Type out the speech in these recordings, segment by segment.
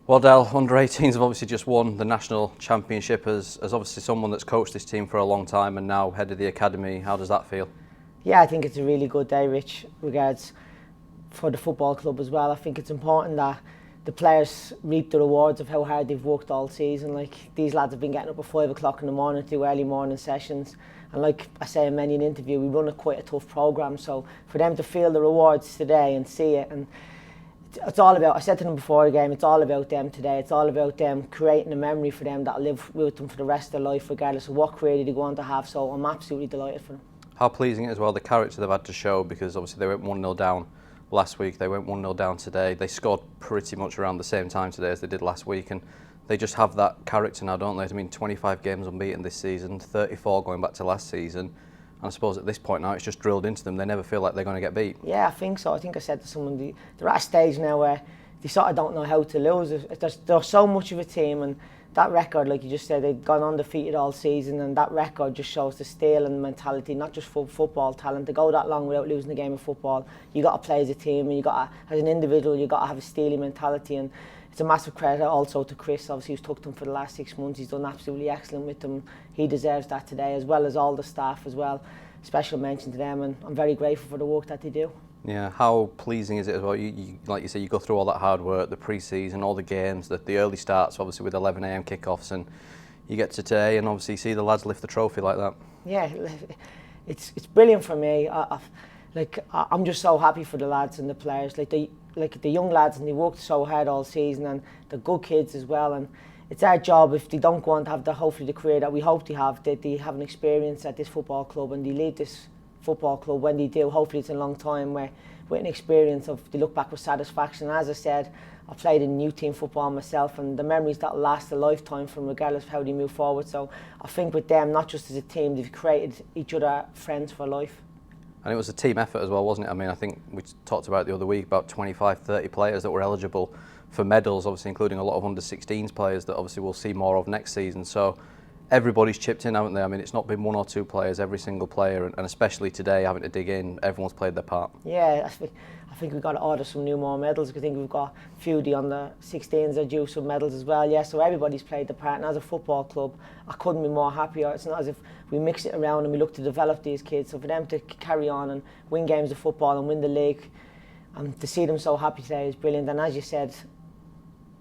Well, Del, under-18s have obviously just won the national championship as obviously someone that's coached this team for a long time and now head of the academy. How does that feel? Yeah, I think it's a really good day, Rich, regards for the football club as well. I think it's important that the players reap the rewards of how hard they've worked all season. Like, these lads have been getting up at 5 o'clock in the morning to do early morning sessions, and like I say in many an interview, we run quite a tough programme, so for them to feel the rewards today and see it, and it's all about, I said to them before the game, it's all about them today. It's all about them creating a memory for them that'll live with them for the rest of their life, regardless of what career they go on to have. So I'm absolutely delighted for them. How pleasing as well the character they've had to show, because obviously they went 1-0 down last week, they went 1-0 down today. They scored pretty much around the same time today as they did last week, and they just have that character now, don't they? I mean, 25 games unbeaten this season, 34 going back to last season. And I suppose at this point now it's just drilled into them. They never feel like they're going to get beat. Yeah, I think so. I think I said to someone, they're at a stage now where they sort of don't know how to lose. There's so much of a team, and that record, like you just said, they've gone undefeated all season, and that record just shows the steel and mentality, not just for football talent. To go that long without losing a game of football, you got to play as a team, and you got to, as an individual, you got to have a steely mentality. And it's a massive credit also to Chris, obviously, who's took them for the last 6 months. He's done absolutely excellent with them. He deserves that today, as well as all the staff as well. Special mention to them, and I'm very grateful for the work that they do. Yeah, how pleasing is it as well? You like you say, you go through all that hard work, the pre-season, all the games, the early starts, obviously with 11 a.m. kickoffs, and you get to today, and obviously you see the lads lift the trophy like that. Yeah, it's brilliant for me. I'm just so happy for the lads and the players. Like the young lads, and they worked so hard all season, and the good kids as well. And it's our job, if they don't go on to have hopefully the career that we hope they have, that they have an experience at this football club, and they leave this football club when they do. Hopefully it's a long time where with an experience of they look back with satisfaction. As I said, I played in U18 football myself, and the memories that last a lifetime from regardless of how they move forward. So I think with them, not just as a team, they've created each other friends for life. And it was a team effort as well, wasn't it? I mean, I think we talked about it the other week, about 25, 30 players that were eligible for medals, obviously including a lot of under-16s players that obviously we'll see more of next season. So everybody's chipped in, haven't they? I mean, it's not been one or two players, every single player, and especially today having to dig in, everyone's played their part. Yeah, I think we've got to order some more medals. I think we've got a few of the under-16s are due some medals as well. Yeah, so everybody's played their part, and as a football club, I couldn't be more happier. It's not as if we mix it around and we look to develop these kids. So for them to carry on and win games of football and win the league, and to see them so happy today is brilliant. And as you said,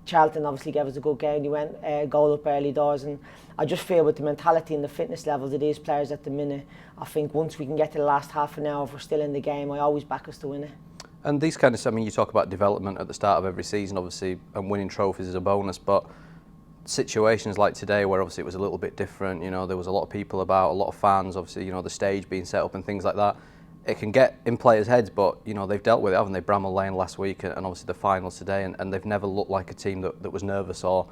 Charlton obviously gave us a good game. They went goal up early doors, and I just feel with the mentality and the fitness levels of these players at the minute, I think once we can get to the last half an hour, if we're still in the game, I always back us to win it. And these kind of, I mean, you talk about development at the start of every season, obviously, and winning trophies is a bonus, but situations like today where obviously it was a little bit different, you know, there was a lot of people about, a lot of fans, obviously, you know, the stage being set up and things like that. It can get in players' heads, but you know they've dealt with it, haven't they? Bramall Lane last week, and obviously the finals today, and they've never looked like a team that was nervous or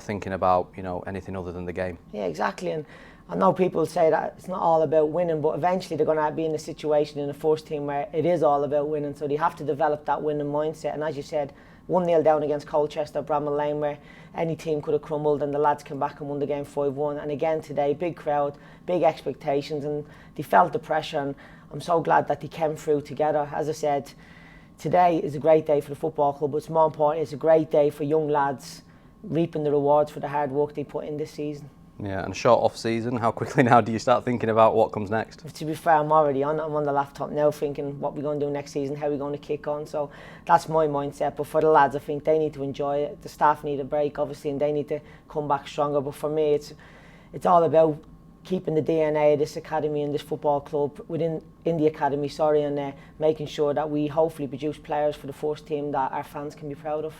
thinking about, you know, anything other than the game. Yeah, exactly. And I know people say that it's not all about winning, but eventually they're going to be in a situation in the first team where it is all about winning. So they have to develop that winning mindset. And as you said, 1-0 down against Colchester, Bramall Lane, where any team could have crumbled, and the lads came back and won the game 5-1. And again today, big crowd, big expectations, and they felt the pressure. And I'm so glad that they came through together. As I said, today is a great day for the football club, but it's more important, it's a great day for young lads reaping the rewards for the hard work they put in this season. Yeah, and a short off season, how quickly now do you start thinking about what comes next? To be fair, I'm already on it. I'm on the laptop now thinking what we're going to do next season, how we're going to kick on. So that's my mindset. But for the lads, I think they need to enjoy it. The staff need a break, obviously, and they need to come back stronger. But for me, it's all about keeping the DNA of this academy and this football club in the academy, and making sure that we hopefully produce players for the first team that our fans can be proud of.